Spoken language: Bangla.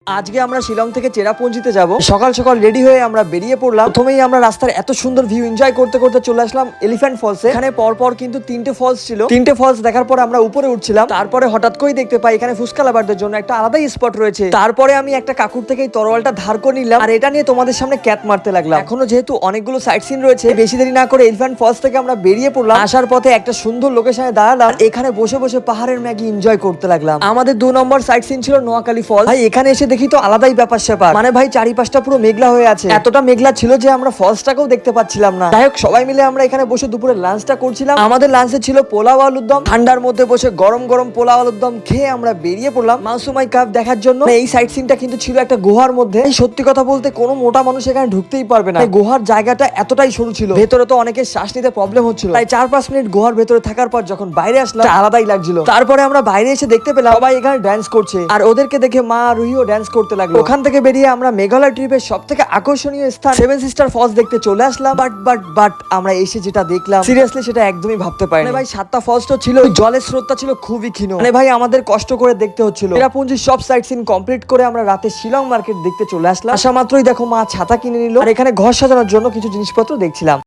আজকে আমরা শিলং থেকে চেরাপুঞ্জিতে যাব। সকাল সকাল রেডি হয়ে আমরা বেরিয়ে পড়লাম। প্রথমেই আমরা রাস্তার এত সুন্দর ভিউ এনজয় করতে করতে চলে আসলাম এলিফ্যান্ট ফলসে। এখানে পরপর কিন্তু তিনটে ফলস ছিল। তিনটে ফলস দেখার পর আমরা উপরে উঠছিলাম। তারপরে হঠাৎ করেই দেখতে পাই এখানে ফুচকা লাভারদের জন্য একটা আলাদাই স্পট রয়েছে। তারপরে আমি একটা কাকুর থেকে এই তরোয়ালটা ধার করে নিলাম আর এটা নিয়ে তোমাদের সামনে ক্যাট মারতে লাগলাম। এখনো যেহেতু অনেকগুলো সাইট সিন রয়েছে, বেশি দেরি না করে এলিফ্যান্ট ফলস থেকে আমরা বেরিয়ে পড়লাম। আসার পথে একটা সুন্দর লোকেশনে দাঁড়ালাম। এখানে বসে বসে পাহাড়ের ম্যাগি এনজয় করতে লাগলাম। আমাদের 2 নম্বর সাইট সিন ছিল নোয়াখালী ফলস। ভাই এখানে এসে দেখি তো আলাদাই ব্যাপার স্যাপার। মানে ভাই চারিপাশটা পুরো মেঘলা হয়ে আছে। এতটা মেঘলা ছিল যে আমরা ফলসটাকেও দেখতে পাচ্ছিলাম না। যাই হোক, সবাই মিলে আমরা এখানে বসে দুপুরে লাঞ্চটা করছিলাম। আমাদের লাঞ্চে ছিল পোলাও আলুর দম। ঠান্ডার মধ্যে বসে গরম গরম পোলাও আলুর দম খেয়ে আমরা বেরিয়ে পড়লাম মাউসুমাই কাপ দেখার জন্য। এই সাইট সিনটা কিন্তু ছিল একটা গুহার মধ্যে। এই সত্যি কথা বলতে কোনো মোটা মানুষ এখানে ঢুকতেই পারবে না। এই গুহার জায়গাটা এতটাই সরু ছিল, ভেতরে তো অনেকের শ্বাস নিতে প্রবলেম হচ্ছিল। তাই 4-5 মিনিট গুহার ভেতরে থাকার পর যখন বাইরে আসলাম আলাদাই লাগছিল। তারপরে আমরা বাইরে এসে দেখতে পেলাম সবাই এখানে ড্যান্স করছে আর ওদেরকে দেখে মা রুহিও ড্যান্স করতে লাগলো। ওখান থেকে বেরিয়ে আমরা মেঘালয় ট্রিপের সবথেকে আকর্ষণীয় স্থান 7 সিস্টার ফলস দেখতে চলে আসলাম। বাট আমরা এসে যেটা দেখলাম সিরিয়াসলি সেটা একদমই ভাবতে পারিনি। মানে ভাই 7টা ফলস তো ছিল, জলের স্রোতটা ছিল খুবই ক্ষীণ। মানে ভাই আমাদের কষ্ট করে দেখতে হচ্ছিল। চেরাপুঞ্জির সব সাইট সিন কমপ্লিট করে আমরা রাতে শিলং মার্কেট দেখতে চলে আসলাম। আসা মাত্রই দেখো মা ছাতা কিনে নিল আর এখানে ঘর সাজানোর জন্য কিছু জিনিসপত্র দেখছিলাম।